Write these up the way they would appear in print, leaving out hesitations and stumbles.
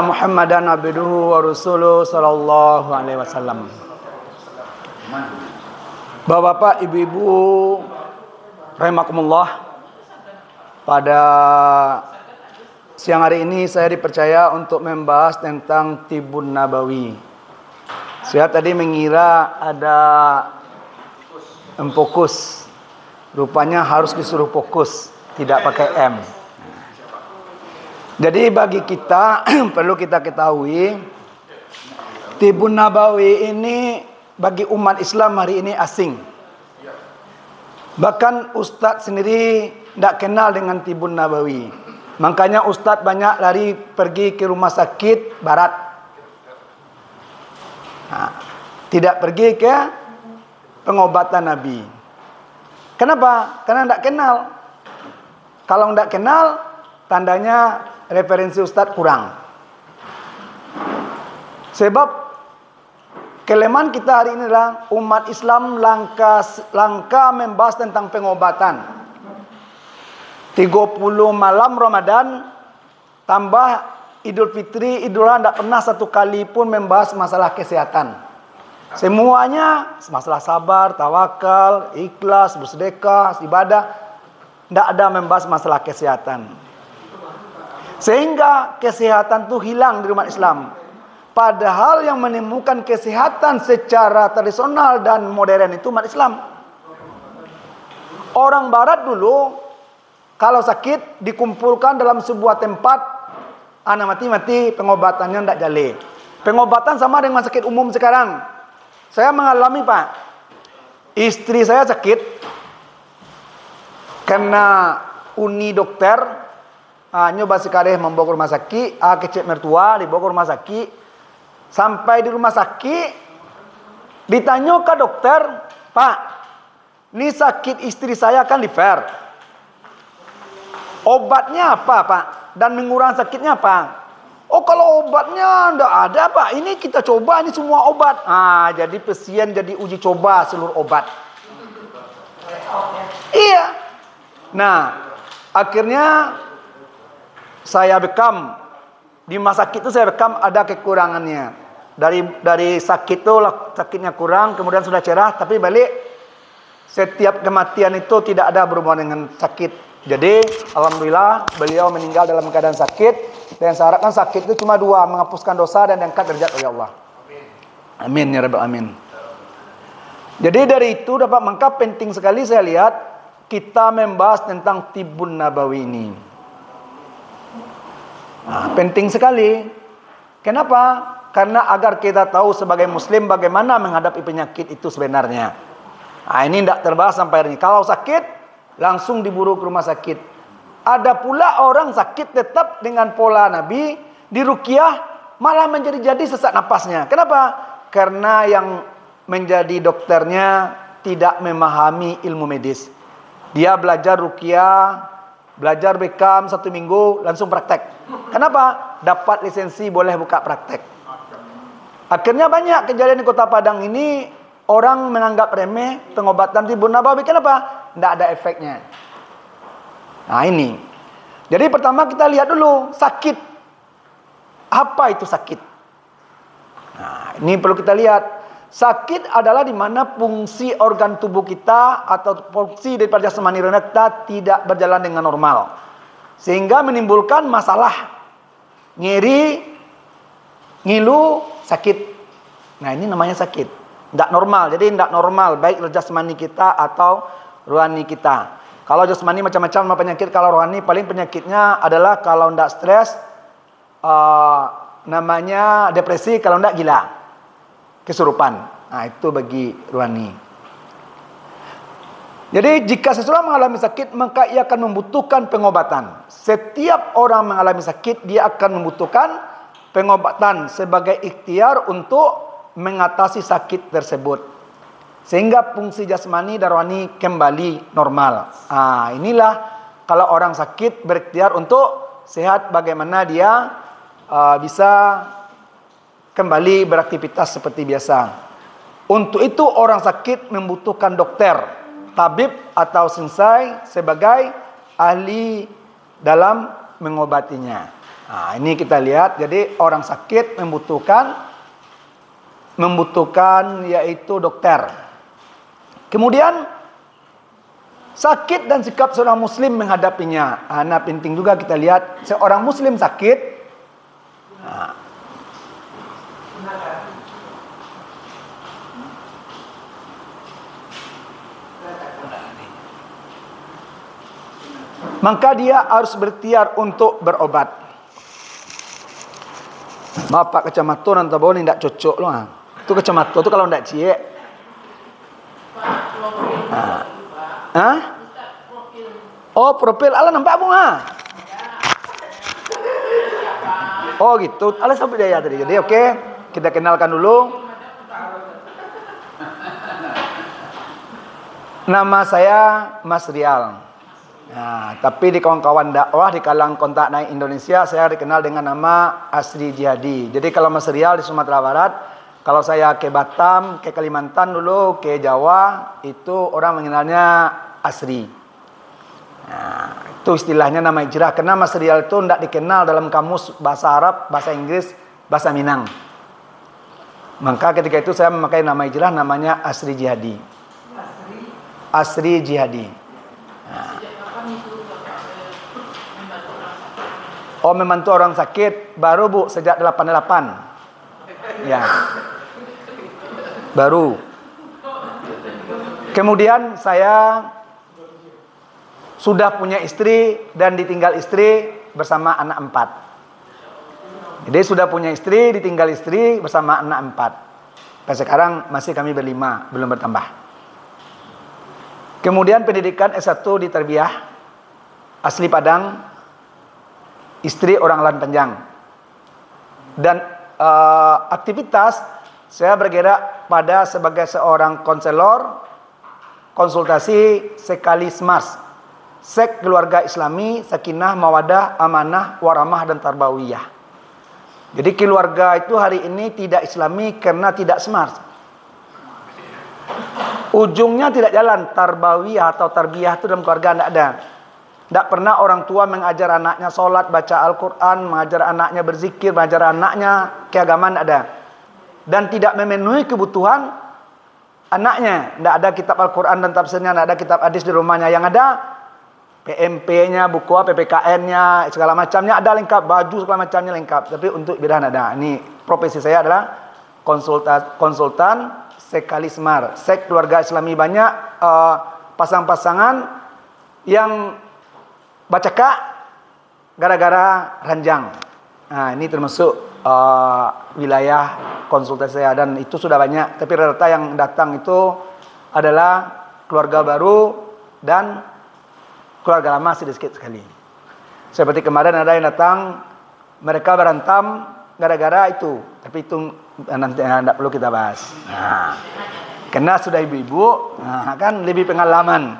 Muhammadan abduhu wa rasuluhu sallallahu alaihi wasallam. Bapak-bapak, ibu-ibu rahimakumullah, pada siang hari ini saya dipercaya untuk membahas tentang Tibun Nabawi. Saya tadi mengira ada fokus, rupanya harus disuruh fokus, tidak pakai M. Jadi bagi kita perlu kita ketahui, Tibun Nabawi ini bagi umat Islam hari ini asing. Bahkan Ustadz sendiri tidak kenal dengan Tibun Nabawi. Makanya Ustadz banyak lari pergi ke rumah sakit barat. Nah, tidak pergi ke pengobatan Nabi. Kenapa? Karena tidak kenal. Kalau tidak kenal, tandanya referensi Ustadz kurang. Sebab kelemahan kita hari ini adalah umat Islam langka membahas tentang pengobatan. 30 malam Ramadan tambah Idul Fitri, Idul Adha, tidak pernah satu kali pun membahas masalah kesehatan. Semuanya masalah sabar, tawakal, ikhlas, bersedekah, ibadah. Tidak ada membahas masalah kesehatan. Sehingga kesehatan itu hilang di umat Islam. Padahal yang menemukan kesehatan secara tradisional dan modern itu umat Islam. Orang barat dulu kalau sakit dikumpulkan dalam sebuah tempat, anak mati-mati, pengobatannya tidak jali. Pengobatan sama dengan sakit umum sekarang. Saya mengalami, Pak. Istri saya sakit kena uni dokter, nyoba sekarang membawa ke rumah sakit, kecil mertua dibawa ke rumah sakit. Sampai di rumah sakit ditanya ke dokter, Pak, ini sakit istri saya kan liver. Obatnya apa, Pak? Dan mengurangi sakitnya apa? Oh, kalau obatnya enggak ada, Pak. Ini kita coba, ini semua obat. Jadi pasien jadi uji coba seluruh obat. Iya. Nah, akhirnya saya bekam. Di rumah sakit itu saya bekam ada kekurangannya. Dari sakit itu sakitnya kurang, kemudian sudah cerah, tapi balik setiap kematian itu tidak ada berhubungan dengan sakit. Jadi alhamdulillah beliau meninggal dalam keadaan sakit. Dan saya harapkan sakit itu cuma dua, menghapuskan dosa dan diangkat derajat oleh Allah. Amin ya rabbal alamin. Jadi dari itu dapat maka penting sekali saya lihat kita membahas tentang Tibun Nabawi ini. Penting sekali. Kenapa? Karena agar kita tahu sebagai muslim bagaimana menghadapi penyakit itu sebenarnya. Ini tidak terbahas sampai hari ini. Kalau sakit, langsung diburu ke rumah sakit. Ada pula orang sakit tetap dengan pola Nabi, diruqyah malah menjadi sesak napasnya. Kenapa? Karena yang menjadi dokternya tidak memahami ilmu medis. Dia belajar ruqyah, belajar bekam 1 minggu, langsung praktek. Kenapa? Dapat lisensi boleh buka praktek. Akhirnya banyak kejadian di Kota Padang ini, orang menganggap remeh pengobatan Tibun Nabawi. Kenapa? Tidak ada efeknya. Ini. Jadi pertama kita lihat dulu sakit. Apa itu sakit? Ini perlu kita lihat. Sakit adalah di mana fungsi organ tubuh kita atau fungsi daripada jasmani kita tidak berjalan dengan normal. Sehingga menimbulkan masalah. Nyeri, ngilu, sakit. Ini namanya sakit. Tidak normal. Jadi tidak normal baik jasmani kita atau rohani kita. Kalau jasmani macam-macam penyakit, kalau rohani paling penyakitnya adalah kalau tidak stres, namanya depresi, kalau tidak gila, kesurupan. Itu bagi rohani. Jadi jika seseorang mengalami sakit, maka ia akan membutuhkan pengobatan. Setiap orang mengalami sakit, dia akan membutuhkan pengobatan sebagai ikhtiar untuk mengatasi sakit tersebut. Sehingga fungsi jasmani dan rohani kembali normal. Inilah kalau orang sakit berikhtiar untuk sehat, bagaimana dia bisa kembali beraktivitas seperti biasa. Untuk itu orang sakit membutuhkan dokter, tabib atau sensai sebagai ahli dalam mengobatinya. Nah, ini kita lihat. Jadi orang sakit membutuhkan yaitu dokter. Kemudian sakit dan sikap seorang muslim menghadapinya. Nah, penting juga kita lihat seorang muslim sakit. Nah, maka dia harus berikhtiar untuk berobat. Maaf Pak, kacamata nanti bawah ini tidak cocok loh. Itu kacamata itu kalau tidak ciek. Hah? Oh, profil. Alah nampak bunga. Oh gitu. Alah sampai jaya tadi. Jadi oke, kita kenalkan dulu. Nama saya Mas Rial. Nah, tapi di kawan-kawan dakwah di kalangan kontak naik Indonesia saya dikenal dengan nama Asri Jihadi. Jadi kalau Mas Rial di Sumatera Barat, kalau saya ke Batam, ke Kalimantan dulu, ke Jawa, itu orang mengenalnya Asri. Nah, itu istilahnya nama hijrah. Karena Mas Rial itu tidak dikenal dalam kamus bahasa Arab, bahasa Inggris, bahasa Minang. Maka ketika itu saya memakai nama hijrah namanya Asri Jihadi. Asri Jihadi. Nah. Oh, membantu orang sakit baru Bu, sejak 88. Ya. Baru. Kemudian saya sudah punya istri dan ditinggal istri bersama anak 4. Jadi sudah punya istri, ditinggal istri bersama anak 4. Dan sekarang masih kami berlima, belum bertambah. Kemudian pendidikan S1 di Tarbiyah, asli Padang, istri orang Lan Panjang. Dan aktivitas saya bergerak pada sebagai seorang konselor konsultasi Sekalismas, Sek Keluarga Islami, Sakinah, Mawadah, Amanah, Waramah, dan Tarbawiyah. Jadi keluarga itu hari ini tidak Islami karena tidak smart. Ujungnya tidak jalan. Tarbawiyah atau tarbiyah itu dalam keluarga tidak ada. Tidak pernah orang tua mengajar anaknya sholat, baca Al-Quran, mengajar anaknya berzikir, mengajar anaknya keagamaan, tidak ada. Dan tidak memenuhi kebutuhan anaknya. Tidak ada kitab Al-Quran dan tafsirnya, tidak ada kitab hadis di rumahnya. Yang ada PMP-nya, buku PPKN-nya, segala macamnya ada lengkap, baju segala macamnya lengkap. Tapi untuk bidan ada. Ini profesi saya adalah konsultan Sekalismar, Sek Keluarga Islami. Banyak pasang-pasangan yang bacakak gara-gara ranjang. Nah, ini termasuk wilayah konsultasi saya dan itu sudah banyak. Tapi rata-rata yang datang itu adalah keluarga baru dan keluarga lama sedikit sekali. Seperti kemarin ada yang datang, mereka berantem gara-gara itu. Tapi itu nanti tidak perlu kita bahas. Nah, karena sudah ibu-ibu, nah, kan lebih pengalaman.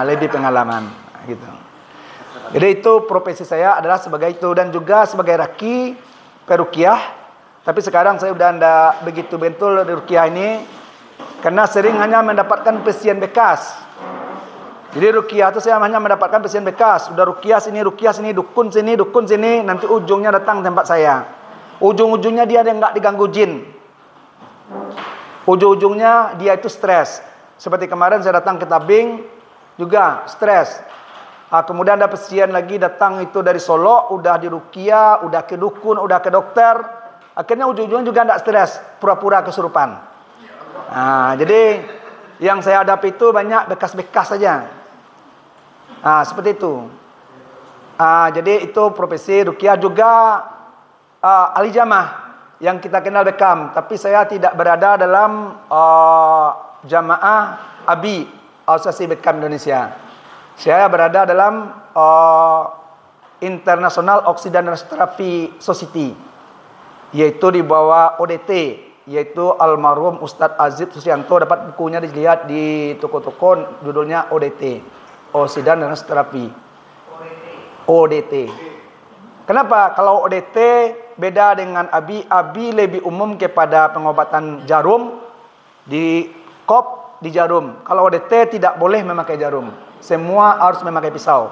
Lebih pengalaman gitu. Jadi itu profesi saya adalah sebagai itu dan juga sebagai raki perukiah. Tapi sekarang saya sudah tidak begitu bentul di rukiah ini karena sering hanya mendapatkan pasien bekas. Jadi rukiah itu saya hanya mendapatkan pasien bekas. Sudah rukiah sini, dukun sini, nanti ujungnya datang tempat saya. Ujung-ujungnya dia nggak diganggu jin. Ujung-ujungnya dia itu stres. Seperti kemarin saya datang ke Tabing juga stres. Kemudian ada pasien lagi datang itu dari Solo, udah di rukiah, udah ke dukun, udah ke dokter. Akhirnya ujung-ujungnya juga tidak stres, pura-pura kesurupan. Jadi yang saya hadapi itu banyak bekas-bekas saja. Seperti itu. Jadi itu profesi rukiah juga ahli jamaah yang kita kenal Bekam. Tapi saya tidak berada dalam jamaah ABI, Asosiasi Bekam Indonesia. Saya berada dalam International Oksidan Terapi Society, yaitu di bawah ODT, yaitu almarhum Ustadz Azib Susianto. Dapat bukunya dilihat di toko-toko, judulnya ODT, Oksidan Terapi. ODT. Kenapa? Kalau ODT beda dengan ABI. ABI lebih umum kepada pengobatan jarum di kop, di jarum. Kalau ODT tidak boleh memakai jarum. Semua harus memakai pisau.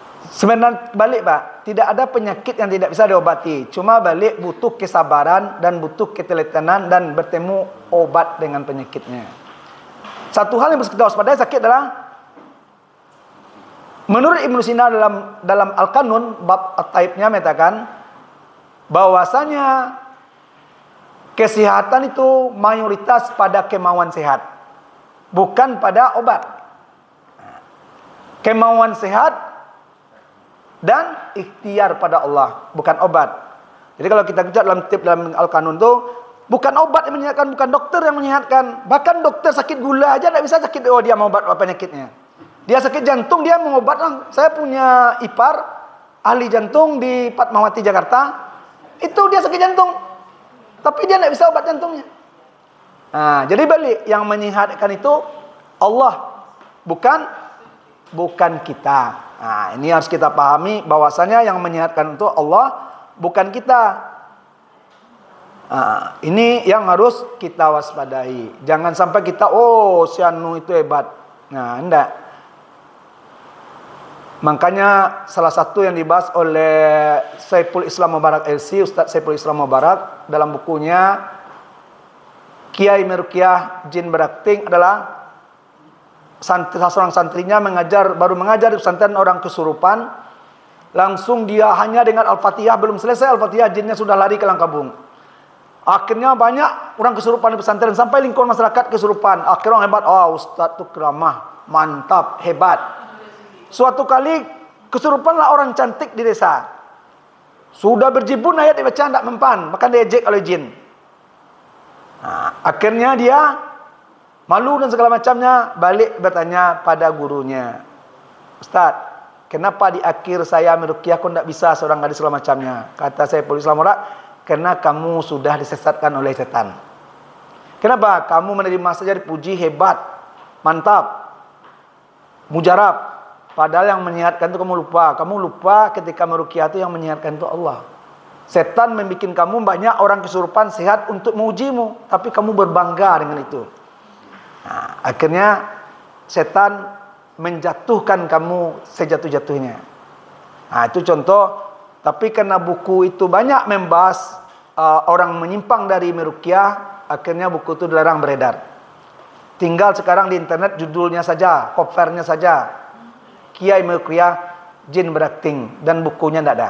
Sebenarnya balik Pak, tidak ada penyakit yang tidak bisa diobati. Cuma balik butuh kesabaran dan butuh keteladanan dan bertemu obat dengan penyakitnya. Satu hal yang harus kita waspadai sakit adalah, menurut Ibnu Sina dalam Al-Qanun bab At-Taibnya mengatakan bahwasanya kesehatan itu mayoritas pada kemauan sehat, bukan pada obat. Kemauan sehat dan ikhtiar pada Allah, bukan obat. Jadi kalau kita baca dalam tip dalam Al-Qanun itu, bukan obat yang menyehatkan, bukan dokter yang menyehatkan. Bahkan dokter sakit gula aja tidak bisa sakit, oh dia mau obat penyakitnya. Dia sakit jantung, dia mau obat. Saya punya ipar ahli jantung di Fatmawati Jakarta, itu dia sakit jantung, tapi dia tidak bisa obat jantungnya. Nah, jadi balik, yang menyehatkan itu Allah, bukan kita. Nah, ini harus kita pahami bahwasanya yang menyehatkan itu Allah, bukan kita. Nah, ini yang harus kita waspadai. Jangan sampai kita, oh si anu itu hebat. Nah, enggak. Makanya salah satu yang dibahas oleh Saiful Islam Mubarak LC, Ustaz Saiful Islam Mubarak dalam bukunya Kiai Meruqyah Jin Berakting adalah seorang santrinya baru mengajar di pesantren orang kesurupan. Langsung dia hanya dengan Al-Fatihah, belum selesai Al-Fatihah jinnya sudah lari ke Langkabung. Akhirnya banyak orang kesurupan di pesantren, sampai lingkungan masyarakat kesurupan. Akhirnya orang hebat, oh Ustaz itu keramah, mantap, hebat. Suatu kali kesurupanlah orang cantik di desa. Sudah berjibun ayat dibaca tidak mempan, bahkan diejek oleh jin. Nah, akhirnya dia malu dan segala macamnya, balik bertanya pada gurunya, Ustaz, kenapa di akhir saya meruqyah kok tidak bisa seorang gadis segala macamnya? Kata saya Saiful Islam Mubarak, karena kamu sudah disesatkan oleh setan. Kenapa? Kamu menerima saja dipuji hebat, mantap, mujarab. Padahal yang menyehatkan itu kamu lupa. Kamu lupa ketika meruqyah itu yang menyehatkan itu Allah. Setan membuat kamu banyak orang kesurupan sehat untuk mengujimu, tapi kamu berbangga dengan itu. Nah, akhirnya setan menjatuhkan kamu sejatuh-jatuhnya. Nah, itu contoh. Tapi karena buku itu banyak membahas orang menyimpang dari meruqyah, akhirnya buku itu dilarang beredar. Tinggal sekarang di internet judulnya saja, covernya saja, Kiai Meruqyah Jin Berakting, dan bukunya tidak ada.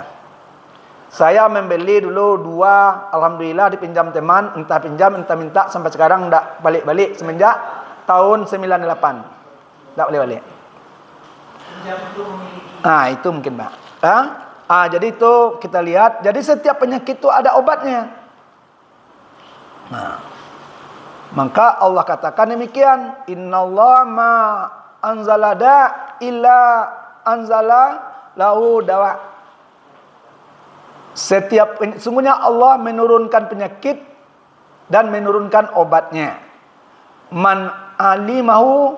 Saya membeli dulu 2, alhamdulillah dipinjam teman, entah pinjam entah minta, sampai sekarang tidak balik-balik semenjak tahun 98. Tak boleh-balik. Nah, itu mungkin Pak. Jadi itu kita lihat. Jadi setiap penyakit itu ada obatnya. Nah, maka Allah katakan demikian. Innallaha ma anzala da illa anzala lahu dawa. Sungguhnya Allah menurunkan penyakit dan menurunkan obatnya. Man alimahu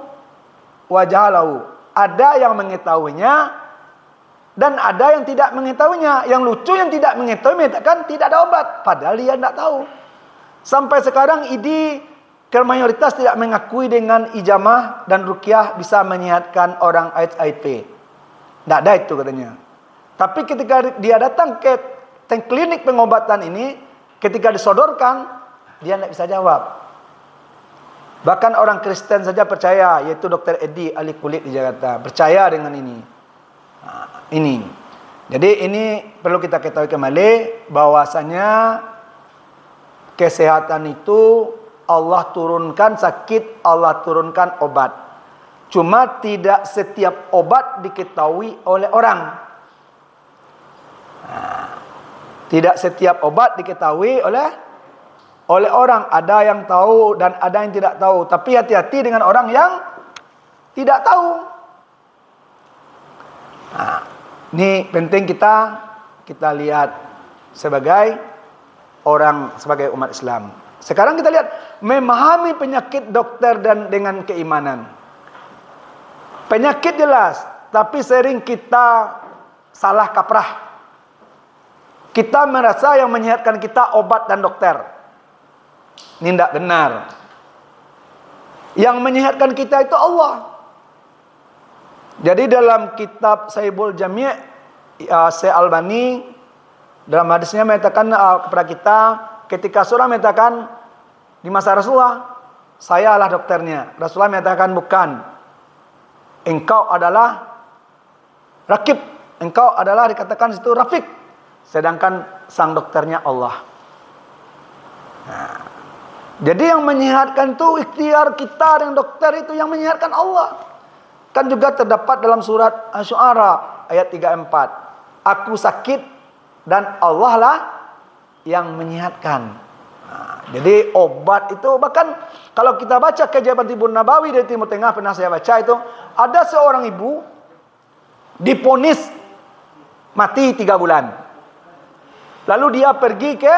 wajahalahu. Ada yang mengetahuinya dan ada yang tidak mengetahuinya. Yang lucu, yang tidak mengetahui mengatakan tidak ada obat, padahal dia tidak tahu. Sampai sekarang mayoritas tidak mengakui dengan ijamah dan ruqyah bisa menyehatkan orang HIV. Tidak ada itu katanya. Tapi ketika dia datang ke klinik pengobatan ini, ketika disodorkan, dia tidak bisa jawab. Bahkan orang Kristen saja percaya, yaitu Dr. Edi ahli kulit di Jakarta, percaya dengan ini. Nah, ini. Jadi ini perlu kita ketahui kembali bahwasanya kesehatan itu Allah turunkan sakit, Allah turunkan obat. Cuma tidak setiap obat diketahui oleh orang. Nah, tidak setiap obat diketahui oleh orang. Ada yang tahu dan ada yang tidak tahu. Tapi hati-hati dengan orang yang tidak tahu. Nah, ini penting kita lihat sebagai orang, sebagai umat Islam. Sekarang kita lihat memahami penyakit dokter dan dengan keimanan. Penyakit jelas, tapi sering kita salah kaprah. Kita merasa yang menyehatkan kita obat dan dokter. Ini tidak benar. Yang menyehatkan kita itu Allah. Jadi dalam kitab Sahihul Jami' Syekh Albani dalam hadisnya mengatakan kepada kita, ketika seorang mengatakan di masa Rasulullah, saya adalah dokternya. Rasulullah mengatakan bukan. Engkau adalah rakib. Engkau adalah dikatakan situ rafiq. Sedangkan sang dokternya Allah. Nah, jadi yang menyehatkan itu ikhtiar kita dengan dokter itu yang menyehatkan Allah. Kan juga terdapat dalam surat Asy-Syu'ara ayat 34. Aku sakit dan Allah lah yang menyehatkan. Nah, jadi obat itu bahkan kalau kita baca Keajaiban Tibun Nabawi dari Timur Tengah pernah saya baca itu, ada seorang ibu diponis mati 3 bulan. Lalu dia pergi ke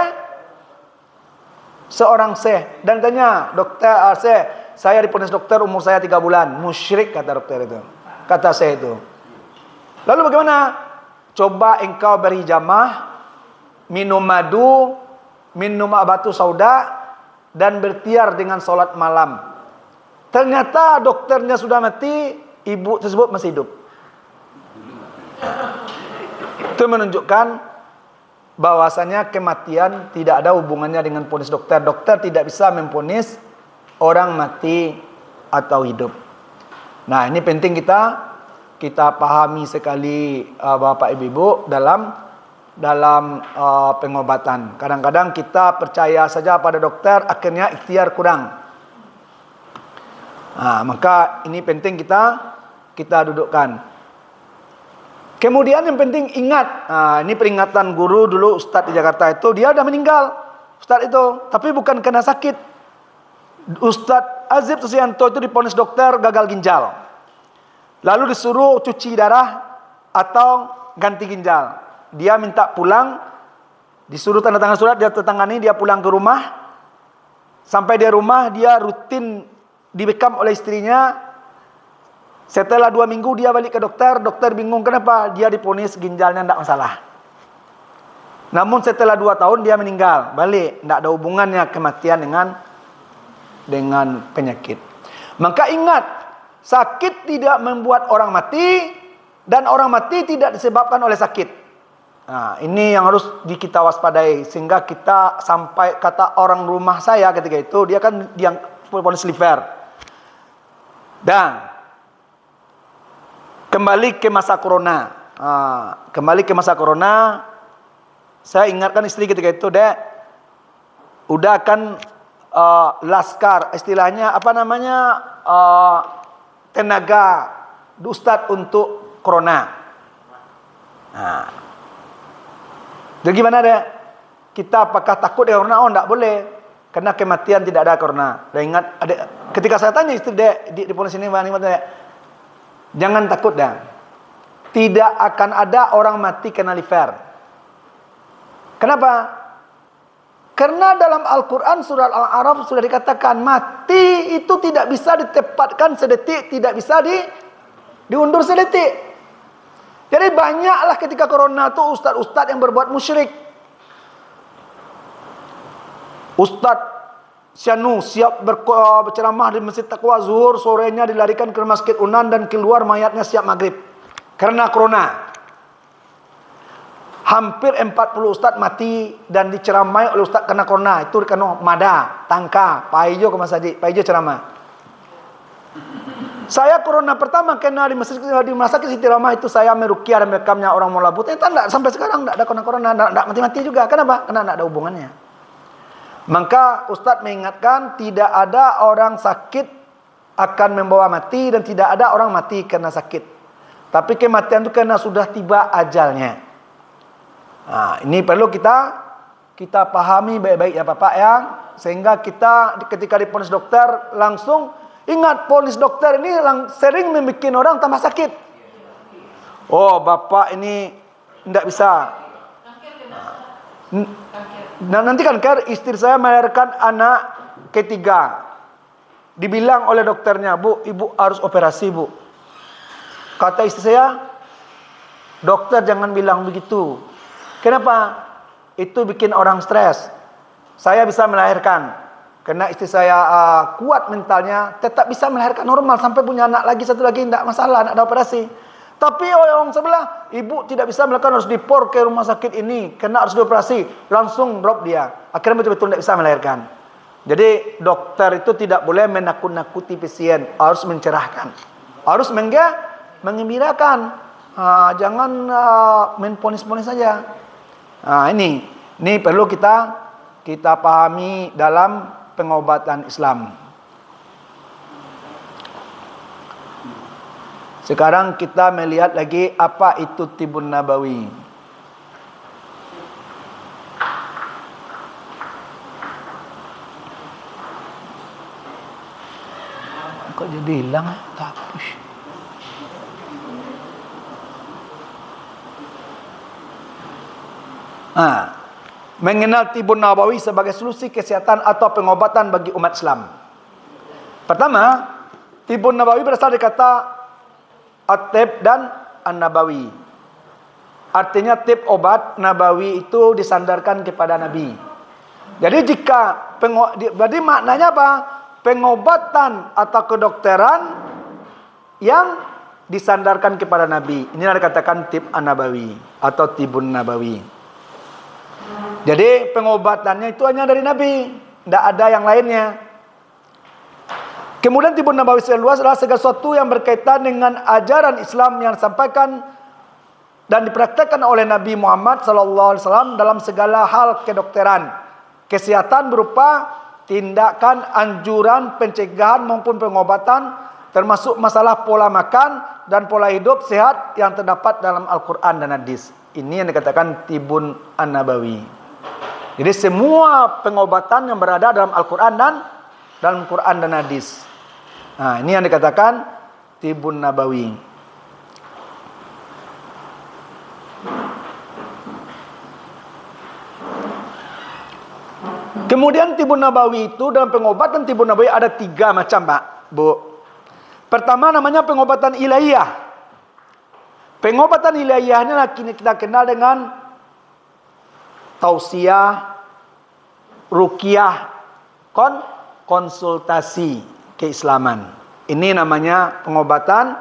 seorang syekh dan tanya, dokter, syekh, saya diponis dokter umur saya 3 bulan. Musyrik kata dokter itu. Kata syekh itu. Lalu bagaimana? Coba engkau beri jamah, minum madu, minum batu sauda, dan berikhtiar dengan solat malam. Ternyata dokternya sudah mati, ibu tersebut masih hidup. Itu menunjukkan bahwasanya kematian tidak ada hubungannya dengan ponis dokter. Dokter tidak bisa memponis orang mati atau hidup. Nah, ini penting kita pahami sekali Bapak Ibu dalam pengobatan. Kadang-kadang kita percaya saja pada dokter, akhirnya ikhtiar kurang. Nah, maka ini penting kita dudukkan. Kemudian yang penting ingat, ini peringatan guru dulu Ustadz di Jakarta itu, dia udah meninggal Ustadz itu, tapi bukan karena sakit. Ustadz Azib Susianto itu diponis dokter gagal ginjal, lalu disuruh cuci darah atau ganti ginjal. Dia minta pulang, disuruh tanda tangan surat, dia tertangani, dia pulang ke rumah. Sampai di rumah dia rutin dibekam oleh istrinya. Setelah 2 minggu dia balik ke dokter. Dokter bingung kenapa, dia diponis ginjalnya tidak masalah. Namun setelah 2 tahun dia meninggal, balik, tidak ada hubungannya kematian dengan penyakit. Maka ingat, sakit tidak membuat orang mati, dan orang mati tidak disebabkan oleh sakit. Nah, ini yang harus kita waspadai, sehingga kita sampai kata orang rumah saya ketika itu, dia kan yang ponis liver. Dan kembali ke masa corona. Kembali ke masa corona, saya ingatkan istri ketika itu, Dek, udah kan laskar, istilahnya apa namanya, tenaga ustadz untuk corona. Nah, jadi gimana, Dek? Kita apakah takut dengan corona? Oh, enggak boleh, karena kematian tidak ada corona. Dan ingat, ketika saya tanya istri, Dek, di ponis ini, Dek, jangan takut dah. Tidak akan ada orang mati kena liver. Kenapa? Karena dalam Al-Quran surat Al-A'raf sudah dikatakan mati itu tidak bisa ditepatkan sedetik, tidak bisa diundur sedetik. Jadi banyaklah ketika corona itu ustadz-ustadz yang berbuat musyrik. Ustadz Syanu siap berceramah di Masjid Taqwa zuhur, sorenya dilarikan ke Masjid Unan dan keluar mayatnya siap maghrib karena corona. Hampir 40 ustadz mati dan diceramai oleh ustadz karena corona. Itu karena Mada, Tangka, Pak Ijo ke Mas Haji, Pak Ijo ceramah. Saya corona pertama kena di Rumah Sakit Siti Rahmah itu, saya meruqyah dan merekamnya orang Mola Buta. Enggak, sampai sekarang enggak ada corona, enggak mati-mati juga. Kenapa? Karena enggak ada hubungannya. Maka Ustadz mengingatkan, tidak ada orang sakit akan membawa mati, dan tidak ada orang mati karena sakit. Tapi kematian itu karena sudah tiba ajalnya. Nah, ini perlu kita pahami baik-baik ya Bapak ya, sehingga kita ketika diponis dokter langsung ingat, ponis dokter ini sering membuat orang tambah sakit. Oh, Bapak ini tidak bisa. Nah, nanti kan istri saya melahirkan anak ketiga. Dibilang oleh dokternya, Bu, ibu harus operasi, Bu. Kata istri saya, dokter jangan bilang begitu. Kenapa? Itu bikin orang stres. Saya bisa melahirkan. karena istri saya kuat mentalnya, tetap bisa melahirkan normal sampai punya anak lagi satu lagi, tidak masalah, anak ada operasi. Tapi orang sebelah, ibu tidak bisa melakukan, harus dipor ke rumah sakit ini, kena harus dioperasi, langsung drop dia. Akhirnya betul-betul tidak bisa melahirkan. Jadi dokter itu tidak boleh menakut-nakuti pasien, harus mencerahkan, harus menggembirakan. Jangan main ponis-ponis saja. Ini perlu kita pahami dalam pengobatan Islam. Sekarang kita melihat lagi apa itu Tibun Nabawi. Kok jadi hilang? Hapus. Mengenal Tibun Nabawi sebagai solusi kesehatan atau pengobatan bagi umat Islam. Pertama, Tibun Nabawi berasal dari kata At-Tib dan An-Nabawi. Artinya tib obat, Nabawi itu disandarkan kepada Nabi. Jadi berarti maknanya apa? Pengobatan atau kedokteran yang disandarkan kepada Nabi. Inilah dikatakan tib An-Nabawi atau Tibun Nabawi. Jadi pengobatannya itu hanya dari Nabi, tidak ada yang lainnya. Kemudian Tibun Nabawi secara luas adalah segala sesuatu yang berkaitan dengan ajaran Islam yang disampaikan dan dipraktikkan oleh Nabi Muhammad SAW dalam segala hal kedokteran, kesehatan berupa tindakan, anjuran, pencegahan maupun pengobatan, termasuk masalah pola makan dan pola hidup sehat yang terdapat dalam Al-Quran dan Hadis. Ini yang dikatakan Tibun An-Nabawi. Jadi semua pengobatan yang berada dalam Al-Quran dan dalam Quran dan Hadis. Ini yang dikatakan Tibun Nabawi. Kemudian Tibun Nabawi itu dalam pengobatan Tibun Nabawi ada 3 macam, Pak, Bu. Pertama namanya pengobatan ilahiyah. Pengobatan ilahiyah ini kita kenal dengan tausiah, ruqyah, konsultasi keislaman. Ini namanya pengobatan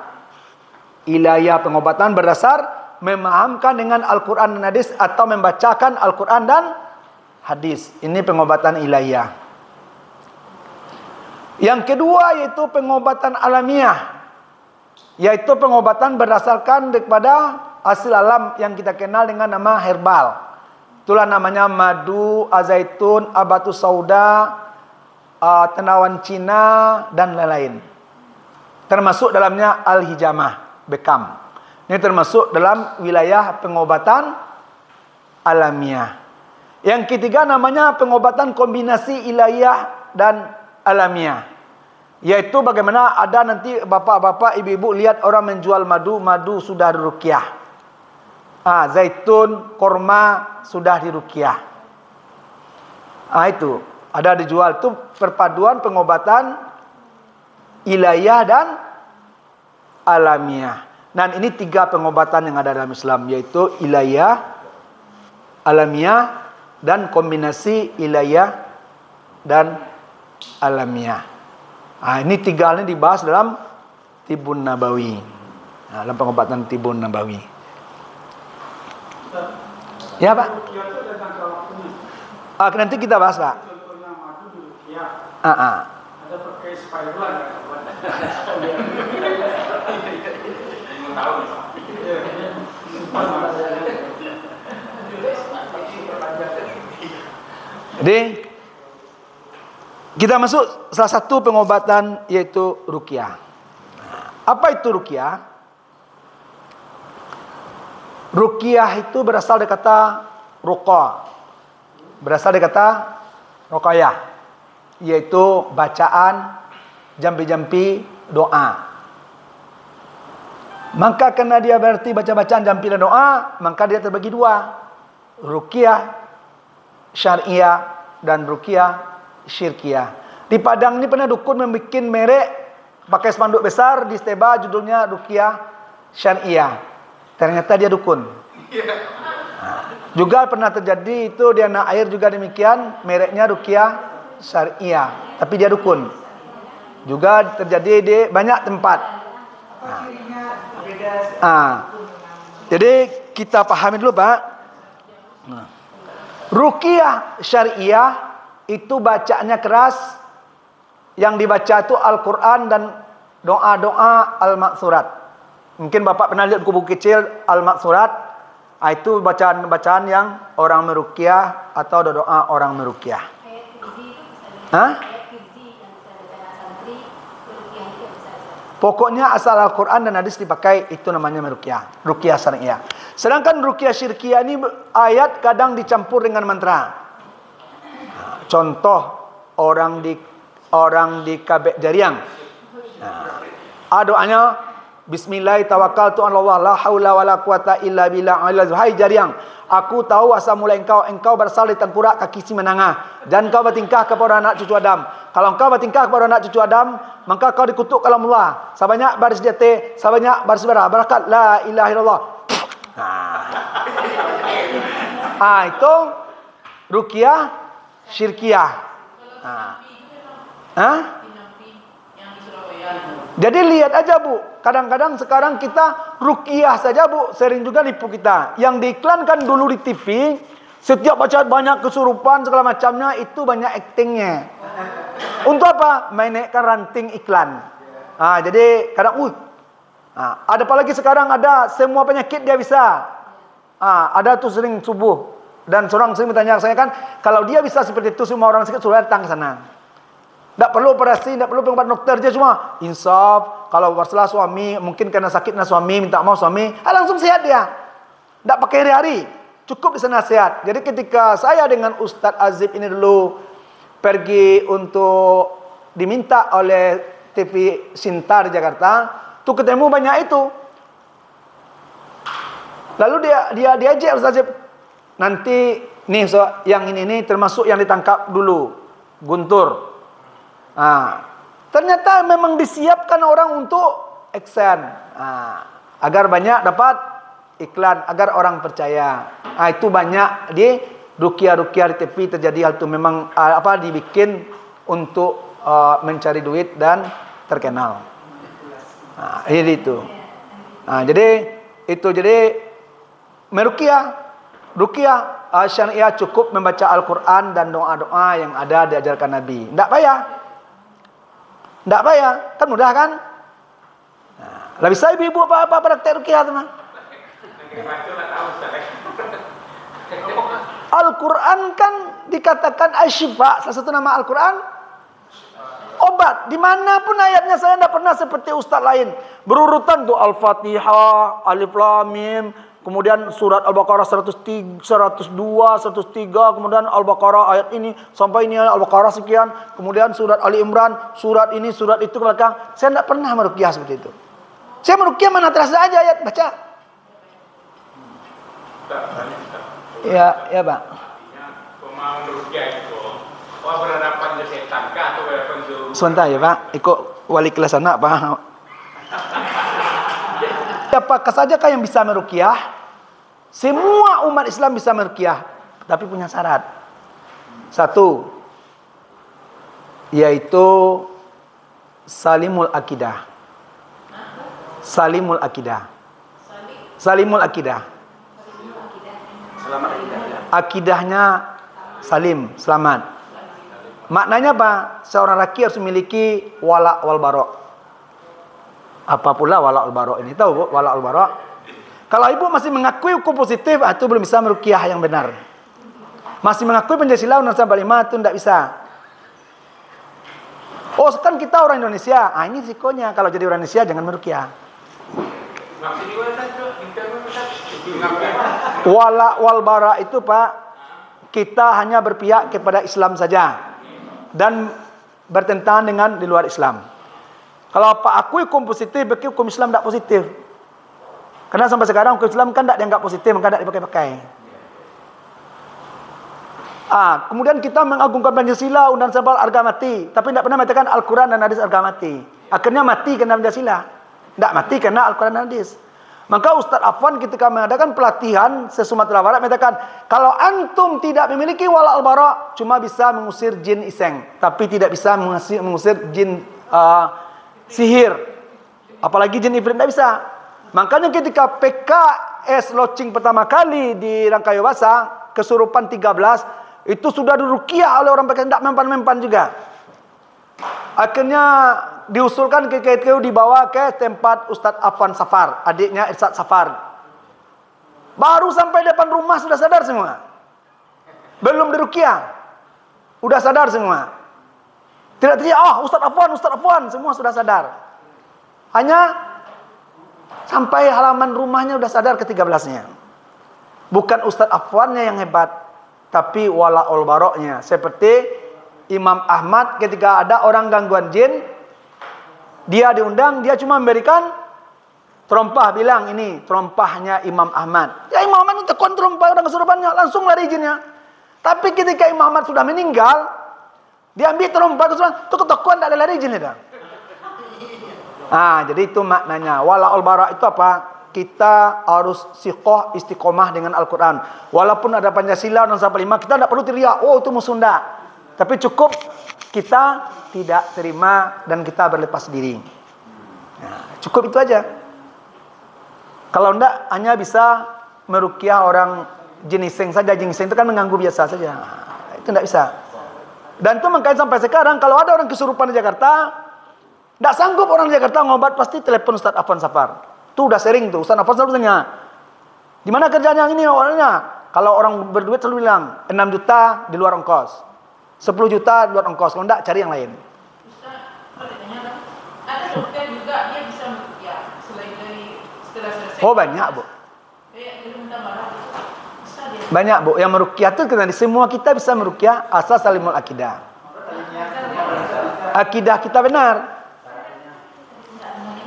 ilahiyah, pengobatan berdasar memahamkan dengan Al-Quran dan Hadis atau membacakan Al-Quran dan Hadis. Ini pengobatan ilahiyah. Yang kedua yaitu pengobatan alamiah, yaitu pengobatan berdasarkan daripada hasil alam yang kita kenal dengan nama herbal. Itulah namanya madu, azaitun, abatu sauda, tenawan Cina, dan lain-lain. Termasuk dalamnya al-hijamah, bekam. Ini termasuk dalam wilayah pengobatan alamiah. Yang ketiga namanya pengobatan kombinasi ilahiyah dan alamiah. Yaitu bagaimana ada nanti bapak-bapak, ibu-ibu lihat orang menjual madu, madu sudah diruqyah. Zaitun, korma sudah diruqyah. Itu ada dijual, itu perpaduan pengobatan ilahiyah dan alamiah. Dan ini 3 pengobatan yang ada dalam Islam, yaitu ilahiyah, alamiah, dan kombinasi ilahiyah dan alamiah. Ini 3 hal ini dibahas dalam Tibun Nabawi, dalam pengobatan Tibun Nabawi. Ya, Pak. Nanti kita bahas, Pak. Contohnya madu diruqyah. Ada pakai spirulan. Jadi kita masuk salah satu pengobatan yaitu ruqyah. Apa itu ruqyah? Ruqyah itu berasal dari kata ruqa. Berasal dari kata ruqyah, yaitu bacaan, jampi-jampi doa. Maka karena dia berarti baca-bacaan, jampi dan doa, maka dia terbagi 2. Ruqyah syariah dan ruqyah syirkiyah. Di Padang ini pernah dukun membuat merek pakai spanduk besar di steba judulnya ruqyah syariah. Ternyata dia dukun. Juga pernah terjadi itu di Anak Air juga demikian, mereknya ruqyah syariah, tapi dia dukun. Juga terjadi di banyak tempat. Jadi kita pahami dulu, Pak. Ruqyah syariah itu bacanya keras. Yang dibaca itu Al-Quran dan doa-doa Al-Maksurat. Mungkin Bapak pernah lihat buku kecil Al-Maksurat. Itu bacaan-bacaan yang orang meruqyah atau doa orang meruqyah. Pokoknya asal Al-Quran dan hadis dipakai, itu namanya meruqyah, ruqyah syariah. Sedangkan ruqyah syirkiyah ini ayat kadang dicampur dengan mantra. Contoh orang di Kabek Jariang. Doanya Bismillah tawakkaltu 'ala Allah la haula wala quwata illa billah. Hai Jariang, aku tahu asal mula engkau berasal dari tengkorak kaki si menangah, dan engkau bertingkah kepada anak cucu Adam. Kalau engkau bertingkah kepada anak cucu Adam, maka kau dikutuk kalau Allah. Sabanyak baris jati, sabanyak baris bara, barakat la ilaha illallah. Itu ruqyah syirkiyah. Jadi lihat aja, Bu. Kadang-kadang sekarang kita ruqyah saja, Bu, sering juga nipu kita. Yang diiklankan dulu di TV, setiap baca banyak kesurupan segala macamnya, itu banyak aktingnya. Untuk apa? Mainkan ranting iklan. Jadi kadang ada apa lagi sekarang, ada semua penyakit dia bisa. Ada tuh sering subuh, dan seorang sering bertanya saya kan, kalau dia bisa seperti itu, semua orang sakit suruh datang ke sana. Tak perlu operasi, tak perlu pengobatan dokter, dia cuma insaf. Kalau masalah suami, mungkin karena sakitnya suami, minta maaf suami, langsung sehat dia. Tak pakai hari-hari, cukup bisa nasihat. Jadi ketika saya dengan Ustadz Azib ini dulu pergi untuk diminta oleh TV Sintar di Jakarta, tuh ketemu banyak itu. Lalu dia diajak Ustadz Azib, nanti nih yang ini termasuk yang ditangkap dulu, Guntur. Ternyata memang disiapkan orang untuk action, agar banyak dapat iklan, agar orang percaya. Itu banyak di ruqyah-ruqyah di TV terjadi hal itu, memang dibikin untuk mencari duit dan terkenal. Jadi itu. Jadi ruqyah syariah cukup membaca Al-Quran dan doa-doa yang ada diajarkan Nabi. Tidak payah, kan mudah kan? Lah bisa ibu-ibu apa praktek ruqyah teman? Al-Quran kan dikatakan asyifa, salah satu nama Al-Quran obat. Dimanapun ayatnya saya tidak pernah seperti ustaz lain berurutan tuh Al-Fatihah, Alif Lam Mim, kemudian surat Al-Baqarah 102, 103, kemudian Al-Baqarah ayat ini sampai ini Al-Baqarah sekian, kemudian surat Ali Imran, surat ini, surat itu ke belakang. Saya tidak pernah meruqyah seperti itu. Saya meruqyah mana terasa aja ayat baca. Ya Pak. Pemaham meruqyah itu, berhadapan dengan setan kah atau berhadapan dengan... Sebentar ya Pak, ikut wali kelas anak Pak. Siapakah saja yang bisa meruqyah? Semua umat Islam bisa meruqyah, tapi punya syarat. Satu, yaitu salimul akidah. Salimul akidah. Salimul akidah. Akidahnya salim, selamat. Maknanya apa? Seorang laki harus memiliki wala wal bara. Apa pula wala wal bara ini? Tahu Bu, wala wal bara? Kalau ibu masih mengakui hukum positif, itu belum bisa meruqyah yang benar. Masih mengakui Pancasila Undang-Undang 45 itu tidak bisa. Oh, kan kita orang Indonesia. Ini risikonya kalau jadi orang Indonesia jangan meruqyah. Wala wal bara itu Pak, kita hanya berpihak kepada Islam saja dan bertentangan dengan di luar Islam. Kalau Pak akui hukum positif, berarti hukum Islam tidak positif. Karena sampai sekarang hukum Islam kan tidak dianggap positif, maka tidak dipakai-pakai. Kemudian kita mengagungkan Pancasila, Undang-Undang harga mati, tapi tidak pernah mengatakan Al-Quran dan hadis harga mati. Akhirnya mati karena Pancasila, tidak mati karena Al-Quran dan hadis. Maka Ustaz Afwan ketika mengadakan pelatihan se-Sumatera Barat mengatakan, kalau antum tidak memiliki wala al-bara, cuma bisa mengusir jin iseng, tapi tidak bisa mengusir jin sihir. Apalagi jin ifrit tidak bisa. Makanya ketika PKS launching pertama kali di Rangkayo Basa, kesurupan 13, itu sudah diruqyah oleh orang PKS, tidak mempan-mempan juga. Akhirnya diusulkan ke KTU, dibawa ke tempat Ustadz Afwan Safar, adiknya Irsad Safar. Baru sampai depan rumah sudah sadar semua. Belum diruqyah, udah sadar semua. Tidak teriak, Ustadz Afwan, semua sudah sadar. Hanya sampai halaman rumahnya udah sadar ke-13-nya. Bukan Ustadz Afwannya yang hebat, tapi walaul baroknya. Seperti Imam Ahmad ketika ada orang gangguan jin, dia diundang, dia cuma memberikan terompah, bilang ini terompahnya Imam Ahmad. Ya Imam Ahmad tekun terompah orang kesurupannya, langsung lari jinnya. Tapi ketika Imam Ahmad sudah meninggal, dia ambil terompah kesurupan, itu ketekuan tidak ada lari jinnya dah. Jadi itu maknanya. Walaul bara itu apa? Kita harus siqoh istiqomah dengan Al-Quran. Walaupun ada Pancasila dan 45, kita tidak perlu teriak, oh itu musuh Sunda. Tapi cukup kita tidak terima dan kita berlepas diri. Cukup itu aja. Kalau enggak, hanya bisa meruqyah orang jiniseng saja. Jiniseng itu kan mengganggu biasa saja. Itu enggak bisa. Dan itu makanya sampai sekarang, kalau ada orang kesurupan di Jakarta, enggak sanggup orang di Jakarta ngobat, pasti telepon Ustadz Afwan Safar. Itu udah sering tuh. Ustadz Afwan selalu tanya, di mana kerjanya ini orangnya? Kalau orang berduit selalu bilang, 6 juta di luar ongkos. 10 juta luar ongkos, kalau enggak cari yang lain. Ustaz, boleh tanya kan? Ada dokter juga dia bisa meruqyah selain dari setelah selesai. Oh banyak bu. Banyak bu, yang meruqyah itu karena semua kita bisa meruqyah asal salimul akidah. Akidah kita benar.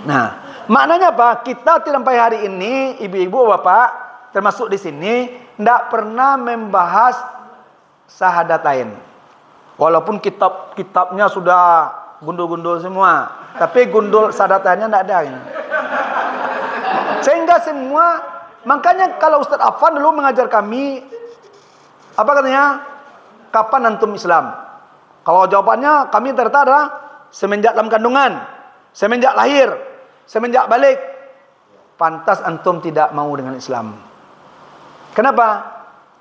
Nah, maknanya apa? Kita sampai hari ini, ibu-ibu, bapak, termasuk di sini, tidak pernah membahas syahadatain. Walaupun kitab-kitabnya sudah gundul-gundul semua, tapi gundul syahadatannya tidak ada. Sehingga semua, makanya kalau Ustadz Afwan dulu mengajar kami, apa katanya? Kapan antum Islam? Kalau jawabannya kami ternyata adalah semenjak dalam kandungan, semenjak lahir, semenjak balik. Pantas antum tidak mau dengan Islam. Kenapa?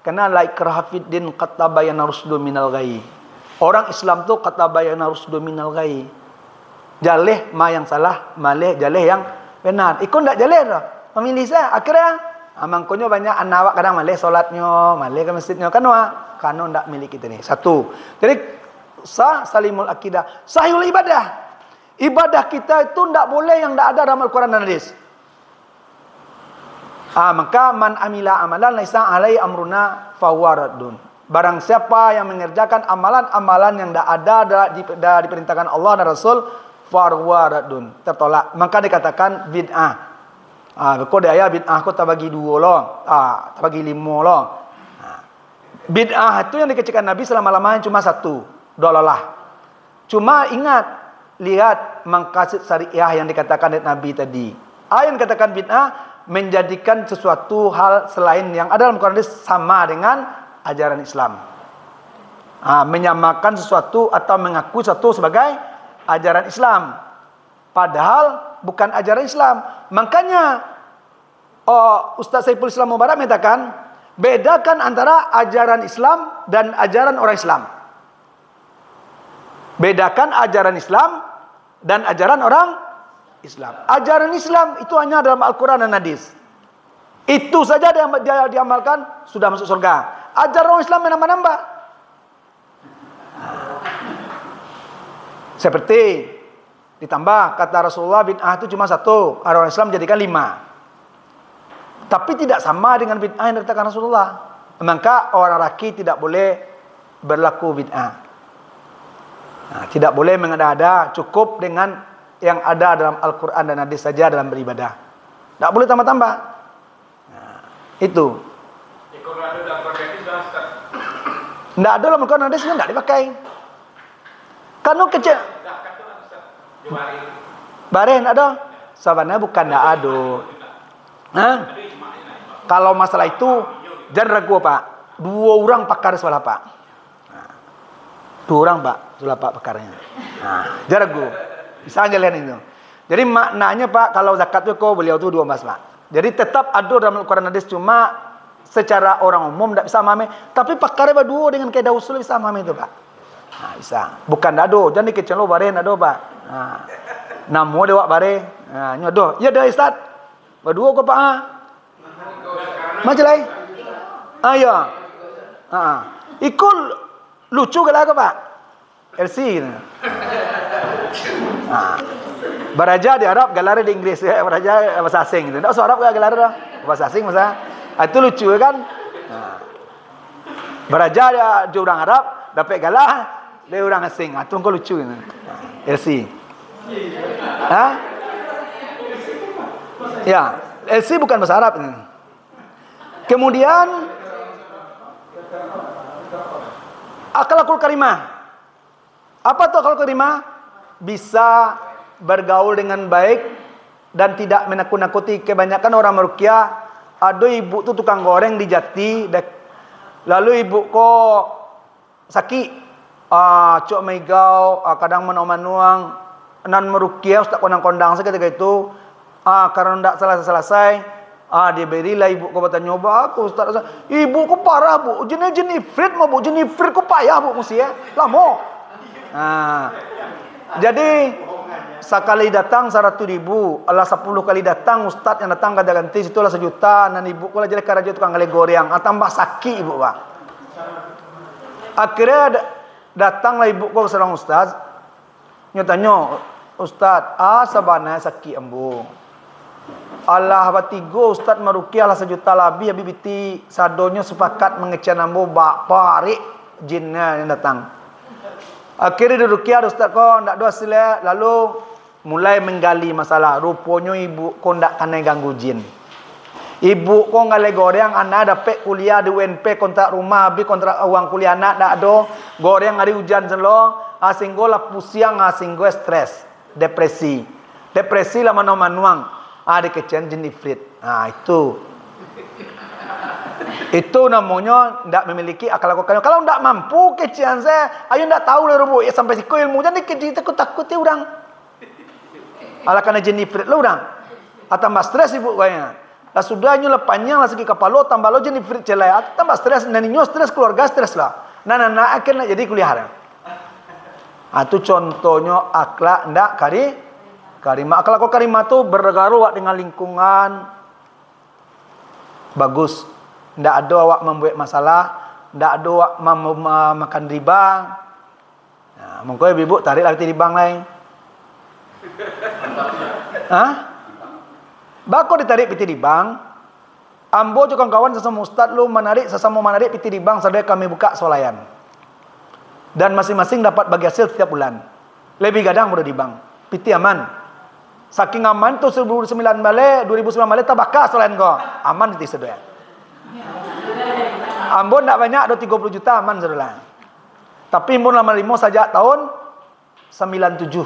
Karena la ikraha fid din qad tabayyana rusdu minal ghayy. Orang Islam tuh kata bayana rusdu minal ghayy. Jaleh ma yang salah, maleh jaleh yang benar. Ikut ndak jaleh dah. Memilih saya akhirnya amangkonya banyak anak awak kadang maleh salatnya, maleh ke masjidnya kan kano ndak milik kita ni. Satu. Jadi salimul akidah, sahihul ibadah. Ibadah kita itu ndak boleh yang ndak ada dalam Al-Qur'an dan hadis. Maka man amila amalan laisa alai amruna fawaradun. Barang siapa yang mengerjakan amalan-amalan yang tidak ada diperintahkan Allah dan Rasul, farwaradun, tertolak. Maka dikatakan bid'ah. Kau dia bid'ah kau tak bagi 2 loh, tak bagi 5 loh. Bid'ah itu yang dikecilkan Nabi selama-lamanya cuma 1, dolalah. Cuma ingat, lihat maqasid syariah yang dikatakan oleh Nabi tadi. Yang dikatakan bid'ah menjadikan sesuatu hal selain yang ada dalam Quran sama dengan ajaran Islam. Menyamakan sesuatu atau mengaku sesuatu sebagai ajaran Islam, padahal bukan ajaran Islam. Makanya Ustaz Saiful Islam Mubarak mengatakan, bedakan antara ajaran Islam dan ajaran orang Islam. Bedakan ajaran Islam dan ajaran orang Islam. Ajaran Islam itu hanya dalam Al-Quran dan hadis. Itu saja dia diamalkan sudah masuk surga. Ajaran orang Islam menambah-nambah. Seperti ditambah kata Rasulullah, bid'ah itu cuma 1, orang Islam jadikan 5. Tapi tidak sama dengan bid'ah yang dikatakan Rasulullah. Maka orang laki tidak boleh berlaku bid'ah. Tidak boleh mengada-ada, cukup dengan yang ada dalam Al-Quran dan hadis saja dalam beribadah. Tidak boleh tambah-tambah. Itu. Tidak ada dalam Al-Quran dan hadis, tidak dipakai. Karena kecil. Bareng ada. Sebenarnya bukan tidak ada. Hah? Kalau masalah itu jangan ragu Pak. 2 orang pakar soal Pak. 2 orang Pak soal Pak pakarnya. Nah, jangan ragu. Bisa aja lihat itu. Jadi maknanya Pak, kalau zakat itu beliau itu 2 emas Pak. Jadi tetap ada dalam Al-Quran hadis, cuma secara orang umum tidak bisa memahami. Tapi pakarnya berdua dengan kaidah usul bisa memahami itu Pak. Nah, bisa. Bukan dado, jangan dikecil lo bare dado Pak. Nah, namo dewa bare. Nah, nyodo. Ya dah Ustaz. Berdua kok Pak. Macam lain. Ayo. Ikut lucu ke lagu Pak. LC. Baraja di Arab, galara di Inggris. Baraja bahasa asing gitu. Tidak usah Arab galara dah. Bahasa asing masa. Itu lucu kan? Baraja dia orang Arab, dapat galah dia orang asing. Itu kau lucu gitu. LC. Ya, LC bukan bahasa Arab ini. Kemudian akhlakul karimah. Apa tuh akhlakul karimah? Bisa bergaul dengan baik dan tidak menakut-nakuti. Kebanyakan orang meruqyah, ada ibu tu tukang goreng di Jati, lalu ibu kok sakit, cok megau, kadang menuang nan meruqyah ustaz kondang-kondang seketika itu, karena tidak selesai, dia berilah ibu kau bertanya, nyoba aku ustaz, ibu kau parah bu, jenis ifrit mau bu, jenis ifrit kau payah bu mesti ya, lama. Jadi sekali datang 100.000, Allah 10 kali datang ustaz yang datang kada ganti situ lah 1 juta, dan ibu kau lah jelek karajo tukang gale goreng, tambah sakit ibu Pak. Akhirnya datanglah ibu kau ke seorang ustaz, nyatanya ustaz, sabana sakit ambu. Allah batigo ustaz meruqyah lah 1 juta lebih, habis biti sadonyo sepakat mengecean ambu bak parik jinnya yang datang. Akhirnya diruqyah ustaz kau ndak doa sila, lalu mulai menggali masalah. Rupanya ibu kau ndak kena ganggu jin. Ibu kau ngale goreng anak dapat kuliah di UNP, kontrak rumah habis, kontrak uang kuliah anak ndak ada. Goreng hari hujan selo, asinggo lah pusing, asinggo stres, depresi. Depresi lah manuang. Dikecian jin ifrit. Itu namanya tidak memiliki akal akalan. Kalau tidak mampu kecian saya, ayo tidak tahu lah rubu. Ya sampai siku ilmu jadi kecil takut ya orang. Ala karena jin ifrit lah orang. Tambah stres ibu kayaknya. Lah sudahnya lah panjang lah segi kapalo, tambah lo jin ifrit celaya, tambah stres. Naninyo stres, keluarga stres lah. Nah akhirnya jadi kuliah. Itu contohnya akhlak tidak karimah. Akhlak karimah itu bergaruh dengan lingkungan bagus. Tidak ada awak membuat masalah, tidak ada awak makan riba. Nah, mungkin ibu tarik lagi di bank lain. Bako ditarik piti di bank. Ambo juga kawan sesama ustaz lu sesama menarik piti di bank sampai kami buka swalayan. Dan masing-masing dapat bagi hasil setiap bulan. Lebih gadang udah di bank. Piti aman. Saking aman tuh 2009 balik tabaka swalayan kau. Aman piti sedoyan. Ambon tak banyak, ada 30 juta aman saudara. Tapi Ambon lama limo saja tahun 97.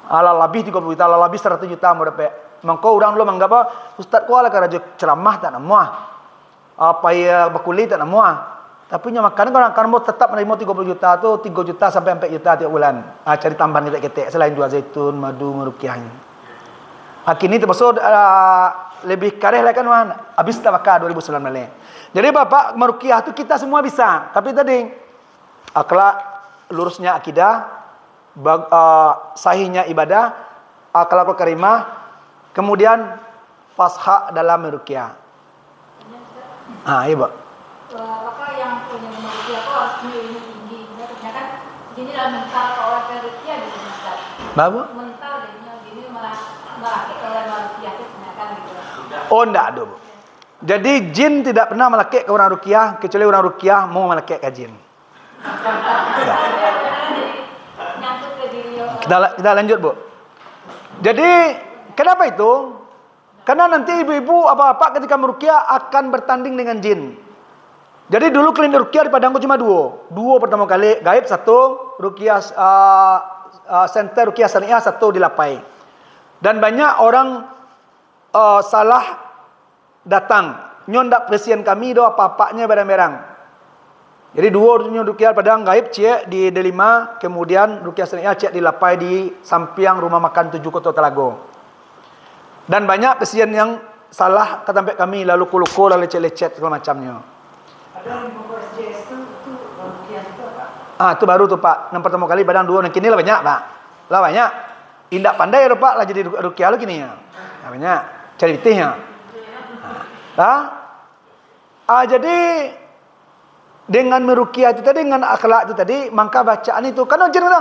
Ala lebih 30 juta, ala lebih 100 juta mau dapat. Mangko orang lu menganggap apa? Ustaz ku ala karajo ceramah tak namuah. Apa ya bakuli tak namuah. Tapi nya makan kan mau tetap menerima 30 juta tu 3 juta sampai 4 juta tiap bulan. Cari tambahan ketek-ketek selain jual zaitun, madu, meruqyah. Kini termasuk lebih kareh lah kan habis tabaka 2009 balik. Jadi bapak meruqyah itu kita semua bisa. Tapi tadi akhlak lurusnya akidah, sahihnya ibadah, akhlakul karimah, kemudian fashah dalam meruqyah. Iya, Pak. Apakah yang punya meruqyah itu harus ilmu tinggi? Maksudnya kan gini lah mental orang meruqyah gitu Ustaz. Bapak? Mental jadinya gini malah kita orang meruqyah itu ternyata gitu. Oh, enggak ada, Bu. Jadi jin tidak pernah melekek ke orang ruqyah kecuali orang ruqyah mau melekek ke jin. Ya. Kita lanjut, Bu. Jadi kenapa itu? Karena nanti ibu-ibu apa-apa ketika meruqyah akan bertanding dengan jin. Jadi dulu klinik ruqyah di Padangku cuma 2. 2 pertama kali gaib, 1 ruqyah center ruqyah syariah, 1 di Lapai. Dan banyak orang salah datang. Nyon dak presien kami do apa-apanya berang-berang. Jadi dua nyon rukyah padang gaib cek di D5, kemudian rukyah syariah cek di lapai di samping rumah makan 7 Kota Telago. Dan banyak presien yang salah ketampe kami lalu kuluko lalu lecet-lecet segala macamnya. Ada yang buku SJS itu rukyah itu apa? Itu baru tuh Pak. Yang pertama kali badan 2 kini lah banyak Pak. Lah banyak. Indak pandai ya Pak lah jadi rukyah lo gini ya. Nah, banyak cari bitihnya. Jadi dengan meruqyah itu tadi, dengan akhlak itu tadi, maka bacaan itu kan jin itu.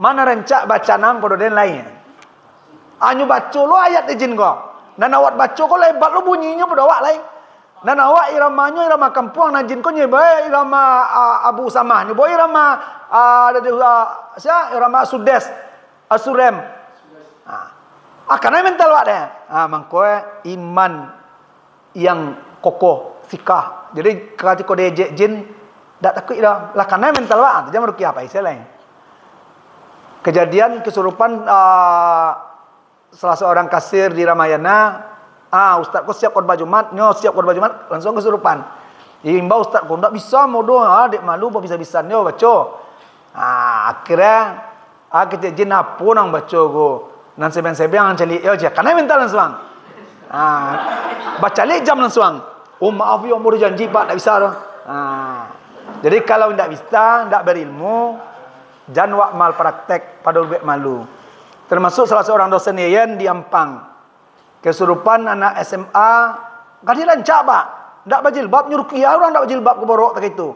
Mana rencak baca nang kodo den lain. Anyu baca lo ayat jin kok. Dan awak baca kok lebat lo bunyinya pada awak lain. Dan awak iramanya irama kampung na jin ko nyebay irama Abu Samah, nyebay irama irama Sudes, Asurem. Karena mental wak deh. Mangko iman yang kokoh, fikah. Jadi ketika dia ejek jin tak takut dah. Lah karena mental wak tu jangan ruqyah apa istilah lain. Kejadian kesurupan salah seorang kasir di Ramayana. Ustaz kau siap khutbah Jumat, siap khutbah Jumat langsung kesurupan. Imbau ustaz kau tak bisa modoh, dek malu apa bisa-bisa nyo baca. Akhirnya kita jin apa nang baca go. Nan seben-seben ang cali je karena mental langsung. Baca le jam langsung. Oh maaf ya mau janji Pak tak bisa dah. Jadi kalau tidak bisa, tidak berilmu, jangan wak mal praktek pada lebih malu. Termasuk salah seorang dosen Yen di Ampang. Kesurupan anak SMA, kan dia lancak Pak. Tak berjilbab, nyuruh kia orang tak berjilbab ke borok tak itu.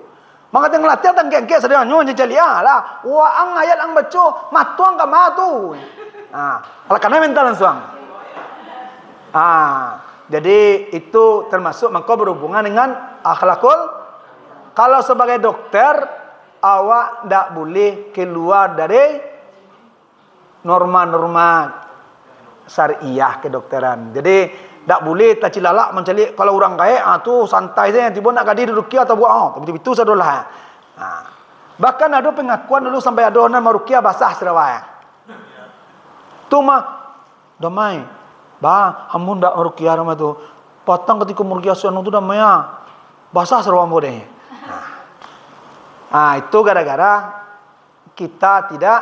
Maka tengah latihan tang kengkek sedang nyon cali lah. Wah ang ayat ang baca, matuang ka matu. Ala karena mental langsung. Jadi itu termasuk maka berhubungan dengan akhlakul. Kalau sebagai dokter, awak tak boleh keluar dari norma-norma syariah kedokteran. Jadi tak boleh tak cilalak mencari kalau orang kaya tu santai saja tiba nak gadir ruqyah atau buat tapi itu sadolah. Bahkan ada pengakuan dulu sampai ada orang meruqyah basah serawai. Tu mah damai. Hamun dak meruqyah ramah tu. Patang ketika meruqyah suanu tu damai basah serawai boleh. Itu gara-gara kita tidak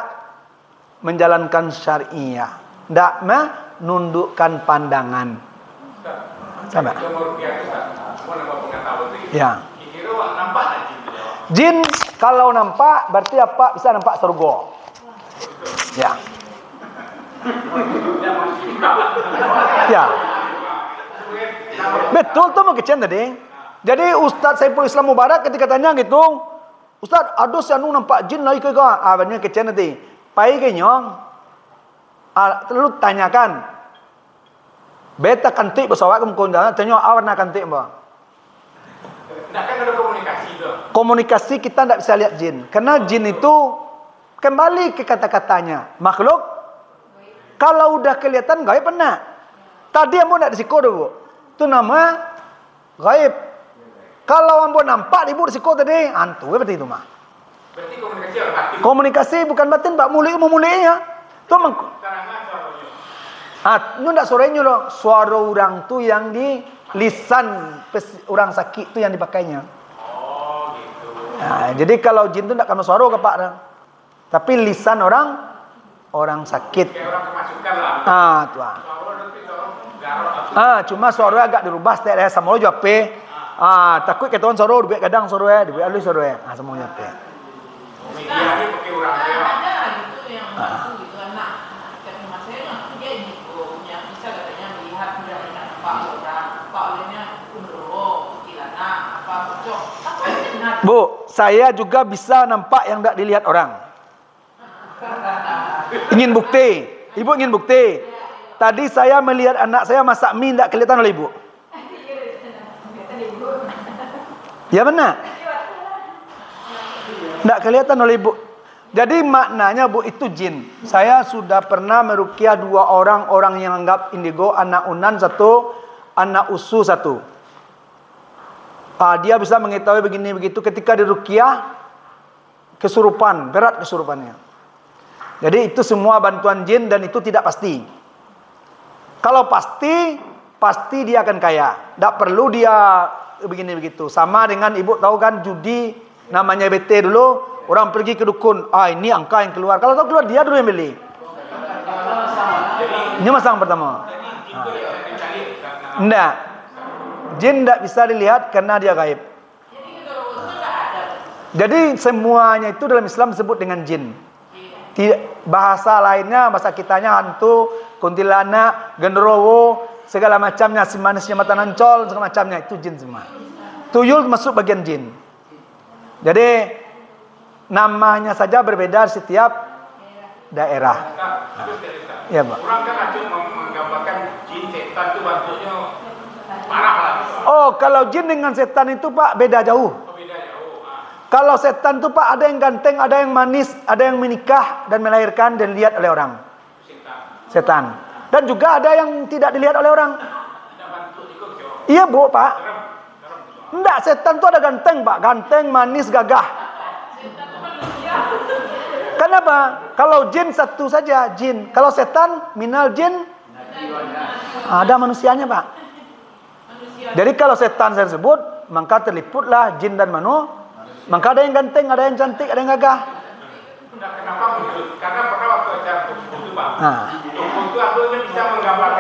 menjalankan syariah. Tak menundukkan pandangan. Sama. Ya. Jin kalau nampak berarti apa? Bisa nampak surga. Ya. Ya. Betul tu mau kecen tadi. Jadi Ustaz Saiful Islam Mubarak ketika tanya gitu, Ustaz, ada sianu nampak jin lagi ke kau? Benar kecen tadi. Pai ke nyong. Lalu tanyakan. Beta kantik pesawat kemudian tanya awak nak kantik apa? Nak kan ada komunikasi tu. Komunikasi kita tidak bisa lihat jin. Karena jin itu kembali ke kata-katanya. Makhluk kalau udah kelihatan gaib pernah. Tadi ambo nak disiko dulu. Itu nama gaib. Kalau ambo nampak ibu disiko tadi, antu berarti itu mah. Berarti komunikasi orang batin. Komunikasi bukan batin, Pak muli memulinya. Tu nyu ndak suaranya loh. Suara orang tu yang di lisan orang sakit tu yang dipakainya. Oh gitu. Jadi kalau jin tu ndak kena suara ke Pak dah. Tapi lisan orang sakit. Kayak orang kemasukan lah. Tu Suara nanti garok. Cuma suara agak dirubah setiap hari sama lo jape. Takut ketahuan suara duit kadang suara duit alus suara. Semuanya jape. Media ni pakai orang dia. Ada gitu yang masuk gitu anak. Kata mas saya dia punya bisa katanya melihat tidak banyak pak olehnya undro, kilana, apa bocor. Apa itu benar? Bu, saya juga bisa nampak yang tak dilihat orang. Ingin bukti. Ibu ingin bukti. Tadi saya melihat anak saya masak mie tak kelihatan oleh ibu. Ya benar. Tak kelihatan oleh ibu. Jadi maknanya bu itu jin. Saya sudah pernah meruqyah 2 orang yang anggap indigo, anak unan 1, anak usu 1. Dia bisa mengetahui begini begitu ketika diruqyah kesurupan, berat kesurupannya. Jadi itu semua bantuan jin dan itu tidak pasti. Kalau pasti dia akan kaya. Tidak perlu dia begini begitu. Sama dengan ibu tahu kan judi namanya BT dulu, orang pergi ke dukun. Ini angka yang keluar. Kalau tahu keluar dia dulu yang beli. Ini masang pertama. Enggak. Jin tidak bisa dilihat karena dia gaib. Jadi semuanya itu dalam Islam disebut dengan jin. Bahasa lainnya, bahasa kitanya hantu, kuntilanak, genderowo, segala macamnya, si manisnya mata nancol, segala macamnya itu jin semua. Tuyul masuk bagian jin. Jadi namanya saja berbeda setiap daerah. Ya, Pak. Orang kan acung menggambarkan jin setan itu bentuknya parah lah. Oh, kalau jin dengan setan itu Pak beda jauh. Beda jauh. Kalau setan itu Pak ada yang ganteng, ada yang manis, ada yang menikah dan melahirkan dan dilihat oleh orang. Setan. Dan juga ada yang tidak dilihat oleh orang. Iya Bu Pak. Enggak, setan itu ada ganteng Pak, ganteng, manis, gagah. Kenapa? Kalau jin satu saja jin. Kalau setan minal jin ada manusianya Pak. Jadi kalau setan saya sebut, maka terliputlah jin dan manusia. Maka ada yang ganteng, ada yang cantik, ada yang gagah. Kenapa muncul? Karena pernah waktu acara itu Pak. Itu aku bisa menggambarkan